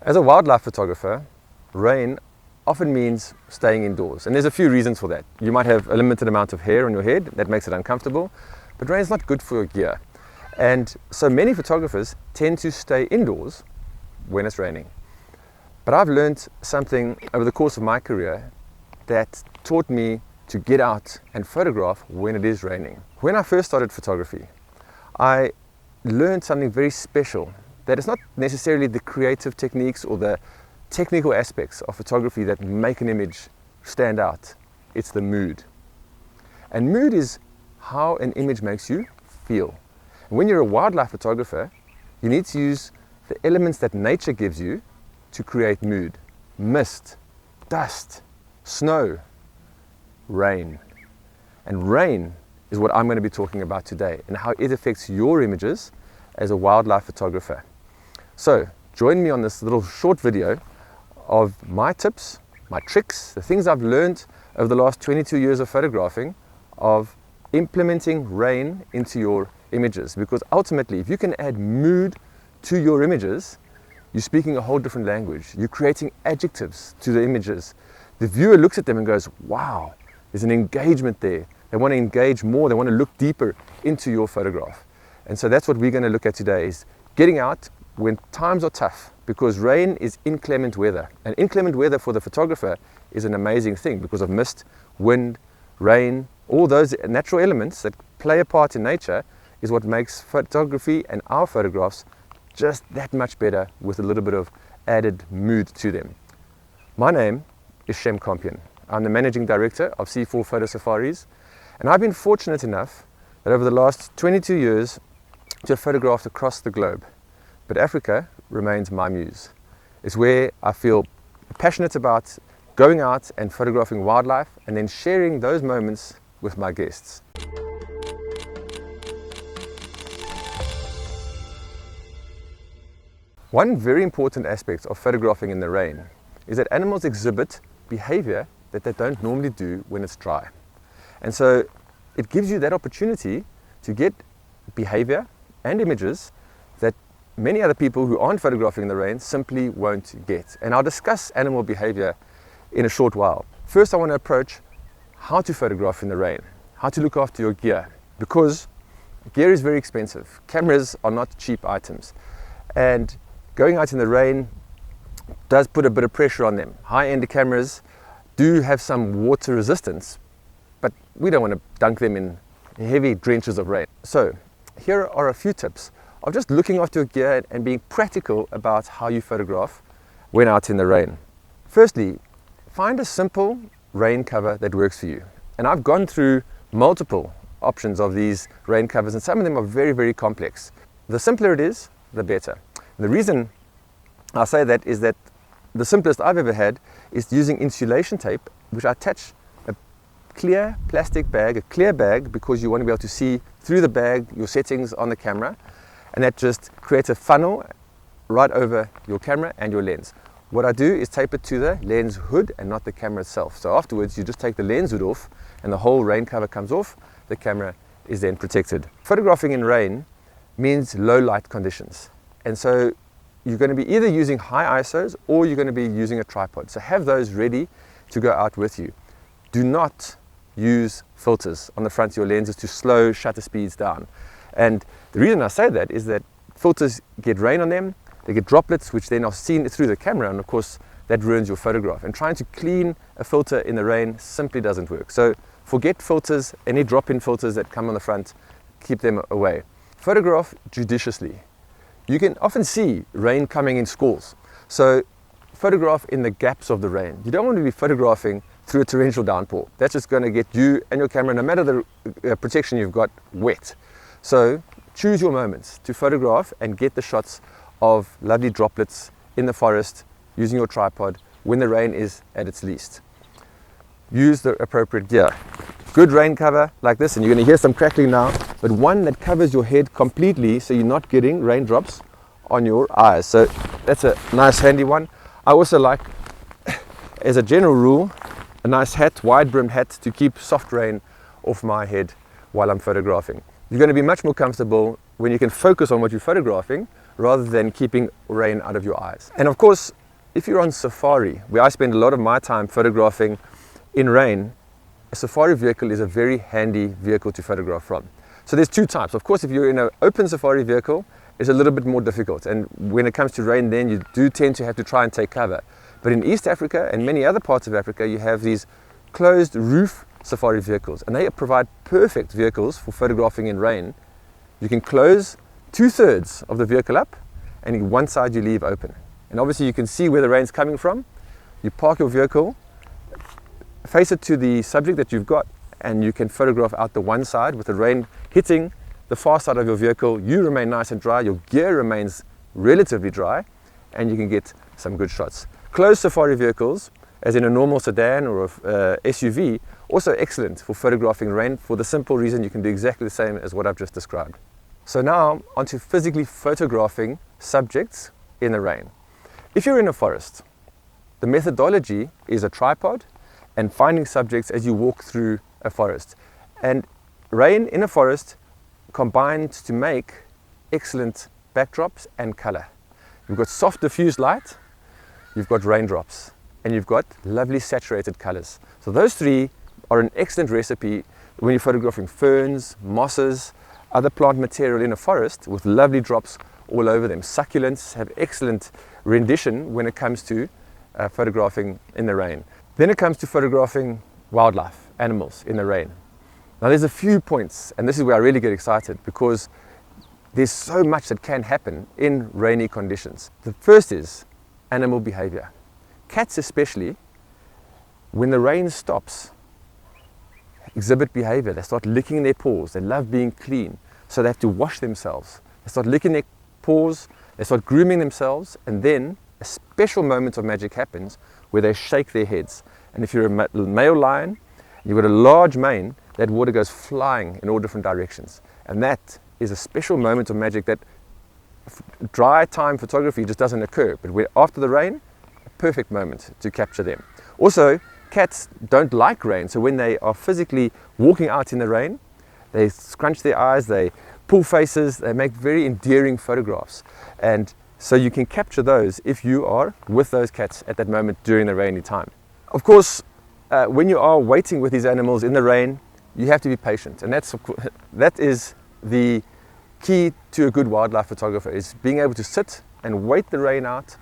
As a wildlife photographer, rain often means staying indoors, and there's a few reasons for that. You might have a limited amount of hair on your head that makes it uncomfortable, but rain is not good for your gear. And so many photographers tend to stay indoors when it's raining. But I've learned something over the course of my career that taught me to get out and photograph when it is raining. When I first started photography, I learned something very special, that it's not necessarily the creative techniques or the technical aspects of photography that make an image stand out. It's the mood. And mood is how an image makes you feel. And when you're a wildlife photographer, you need to use the elements that nature gives you to create mood. Mist, dust, snow, rain. And rain is what I'm going to be talking about today and how it affects your images as a wildlife photographer. So join me on this little short video of my tips, my tricks, the things I've learned over the last 22 years of photographing of implementing rain into your images. Because ultimately, if you can add mood to your images, you're speaking a whole different language. You're creating adjectives to the images. The viewer looks at them and goes, wow, there's an engagement there. They want to engage more. They want to look deeper into your photograph. And so that's what we're going to look at today, is getting out when times are tough, because rain is inclement weather. And inclement weather for the photographer is an amazing thing because of mist, wind, rain, all those natural elements that play a part in nature is what makes photography and our photographs just that much better with a little bit of added mood to them. My name is Shem Kompian. I'm the Managing Director of C4 Photo Safaris, and I've been fortunate enough that over the last 22 years to have photographed across the globe. But Africa remains my muse. It's where I feel passionate about going out and photographing wildlife and then sharing those moments with my guests. One very important aspect of photographing in the rain is that animals exhibit behavior that they don't normally do when it's dry. And so it gives you that opportunity to get behavior and images that many other people who aren't photographing in the rain simply won't get. And I'll discuss animal behavior in a short while. First, I want to approach how to photograph in the rain, how to look after your gear, because gear is very expensive. Cameras are not cheap items. And going out in the rain does put a bit of pressure on them. High-end cameras do have some water resistance, but we don't want to dunk them in heavy drenches of rain. So here are a few tips of just looking after your gear and being practical about how you photograph when out in the rain. Firstly, find a simple rain cover that works for you. And I've gone through multiple options of these rain covers, and some of them are very, very complex. The simpler it is, the better. And the reason I say that is that the simplest I've ever had is using insulation tape, which I attach a clear plastic bag, a clear bag, because you want to be able to see through the bag your settings on the camera, and that just creates a funnel right over your camera and your lens. What I do is tape it to the lens hood and not the camera itself. So afterwards you just take the lens hood off and the whole rain cover comes off. The camera is then protected. Photographing in rain means low light conditions, and so you're going to be either using high ISOs or you're going to be using a tripod. So have those ready to go out with you. Do not use filters on the front of your lenses to slow shutter speeds down. And the reason I say that is that filters get rain on them, they get droplets which then are seen through the camera, and of course that ruins your photograph. And trying to clean a filter in the rain simply doesn't work. So forget filters, any drop-in filters that come on the front, keep them away. Photograph judiciously. You can often see rain coming in squalls. So photograph in the gaps of the rain. You don't want to be photographing through a torrential downpour. That's just going to get you and your camera, no matter the protection you've got, wet. So choose your moments to photograph and get the shots of lovely droplets in the forest using your tripod when the rain is at its least. Use the appropriate gear. Good rain cover like this, and you're going to hear some crackling now, but one that covers your head completely so you're not getting raindrops on your eyes. So that's a nice handy one. I also like, as a general rule, a nice hat, wide brimmed hat, to keep soft rain off my head while I'm photographing. You're going to be much more comfortable when you can focus on what you're photographing rather than keeping rain out of your eyes. And of course, if you're on safari, where I spend a lot of my time photographing in rain, a safari vehicle is a very handy vehicle to photograph from. So there's two types. Of course, if you're in an open safari vehicle, it's a little bit more difficult. And when it comes to rain, then you do tend to have to try and take cover. But in East Africa and many other parts of Africa, you have these closed roof safari vehicles, and they provide perfect vehicles for photographing in rain. You can close 2/3 of the vehicle up, and one side you leave open. And obviously you can see where the rain's coming from. You park your vehicle, face it to the subject that you've got, and you can photograph out the one side with the rain hitting the far side of your vehicle. You remain nice and dry, your gear remains relatively dry, and you can get some good shots. Closed safari vehicles, as in a normal sedan or a SUV, also excellent for photographing rain for the simple reason you can do exactly the same as what I've just described. So now onto physically photographing subjects in the rain. If you're in a forest, the methodology is a tripod and finding subjects as you walk through a forest. And rain in a forest combined to make excellent backdrops and color. You've got soft diffused light, you've got raindrops, and you've got lovely saturated colors. So those three are an excellent recipe when you're photographing ferns, mosses, other plant material in a forest with lovely drops all over them. Succulents have excellent rendition when it comes to photographing in the rain. Then it comes to photographing wildlife, animals in the rain. Now there's a few points, and this is where I really get excited because there's so much that can happen in rainy conditions. The first is animal behavior. Cats especially, when the rain stops, exhibit behavior. They start licking their paws. They love being clean, so they have to wash themselves. They start licking their paws, they start grooming themselves, and then a special moment of magic happens where they shake their heads. And if you're a male lion, you've got a large mane, that water goes flying in all different directions. And that is a special moment of magic that dry time photography just doesn't occur. But after the rain, a perfect moment to capture them. Also, cats don't like rain, so when they are physically walking out in the rain, they scrunch their eyes, they pull faces, they make very endearing photographs. And so you can capture those if you are with those cats at that moment during the rainy time. Of course, when you are waiting with these animals in the rain, you have to be patient. And that is the key to a good wildlife photographer, is being able to sit and wait the rain out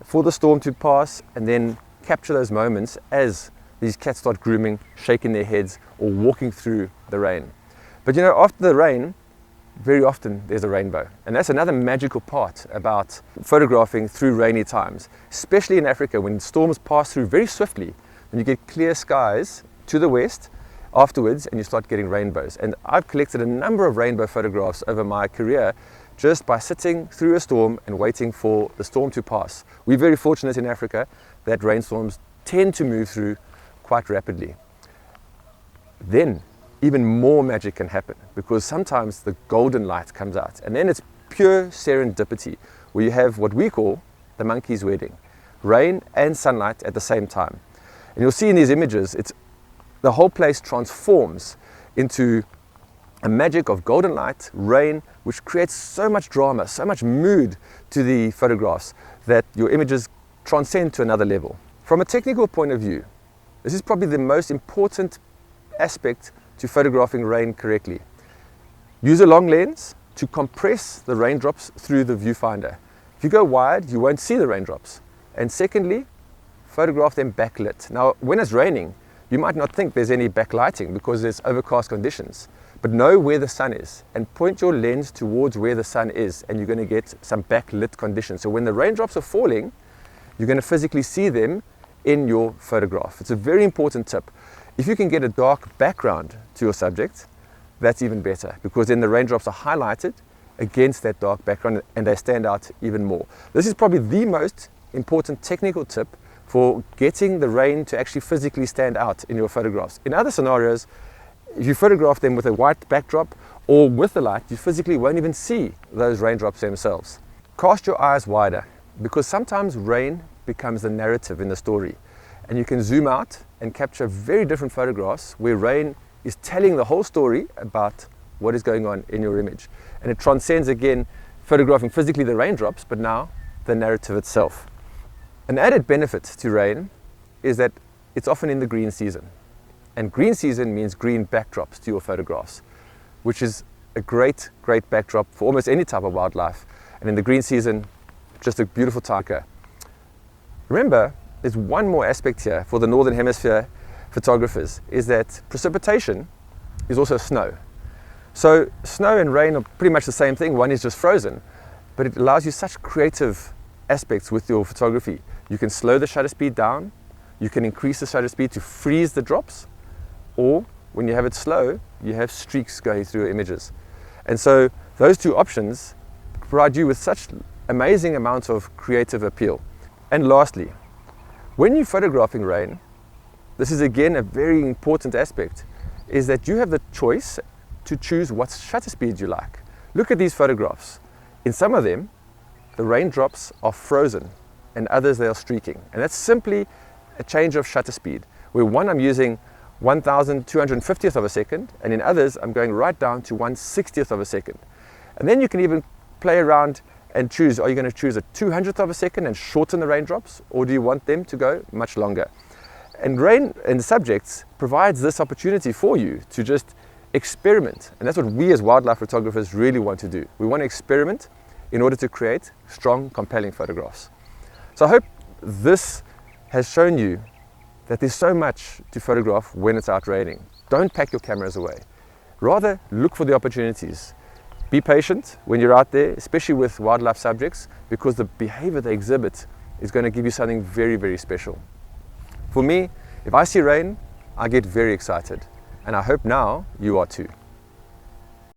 for the storm to pass, and then capture those moments as these cats start grooming, shaking their heads, or walking through the rain. But you know, after the rain, very often there's a rainbow. And that's another magical part about photographing through rainy times, especially in Africa when storms pass through very swiftly, and you get clear skies to the west afterwards, and you start getting rainbows. And I've collected a number of rainbow photographs over my career just by sitting through a storm and waiting for the storm to pass. We're very fortunate in Africa that rainstorms tend to move through quite rapidly. Then even more magic can happen, because sometimes the golden light comes out, and then it's pure serendipity, where you have what we call the monkey's wedding, rain and sunlight at the same time. And you'll see in these images, the whole place transforms into a magic of golden light, rain, which creates so much drama, so much mood to the photographs that your images transcend to another level. From a technical point of view, this is probably the most important aspect to photographing rain correctly. Use a long lens to compress the raindrops through the viewfinder. If you go wide, you won't see the raindrops. And secondly, photograph them backlit. Now, when it's raining, you might not think there's any backlighting because there's overcast conditions, but know where the sun is and point your lens towards where the sun is, and you're going to get some backlit conditions. So when the raindrops are falling, you're going to physically see them in your photograph. It's a very important tip. If you can get a dark background to your subject, that's even better, because then the raindrops are highlighted against that dark background and they stand out even more. This is probably the most important technical tip for getting the rain to actually physically stand out in your photographs. In other scenarios, if you photograph them with a white backdrop or with the light, you physically won't even see those raindrops themselves. Cast your eyes wider, because sometimes rain becomes the narrative in the story, and you can zoom out and capture very different photographs where rain is telling the whole story about what is going on in your image. And it transcends again photographing physically the raindrops, but now the narrative itself. An added benefit to rain is that it's often in the green season. And green season means green backdrops to your photographs, which is a great backdrop for almost any type of wildlife. And in the green season, just a beautiful taika. Remember, there's one more aspect here for the Northern Hemisphere photographers, is that precipitation is also snow. So snow and rain are pretty much the same thing. One is just frozen, but it allows you such creative aspects with your photography. You can slow the shutter speed down, you can increase the shutter speed to freeze the drops, or when you have it slow, you have streaks going through your images. And so those two options provide you with such amazing amounts of creative appeal. And lastly, when you're photographing rain, this is again a very important aspect, is that you have the choice to choose what shutter speed you like. Look at these photographs. In some of them, the raindrops are frozen, and others they are streaking. And that's simply a change of shutter speed, where one I'm using 1,250th of a second, and in others I'm going right down to 1/60th of a second. And then you can even play around and choose, are you going to choose a 200th of a second and shorten the raindrops, or do you want them to go much longer? And rain and subjects provides this opportunity for you to just experiment. And that's what we as wildlife photographers really want to do. We want to experiment in order to create strong, compelling photographs. So I hope this has shown you that there's so much to photograph when it's out raining. Don't pack your cameras away. Rather, look for the opportunities. Be patient when you're out there, especially with wildlife subjects, because the behavior they exhibit is going to give you something very special. For me, if I see rain, I get very excited, and I hope now you are too.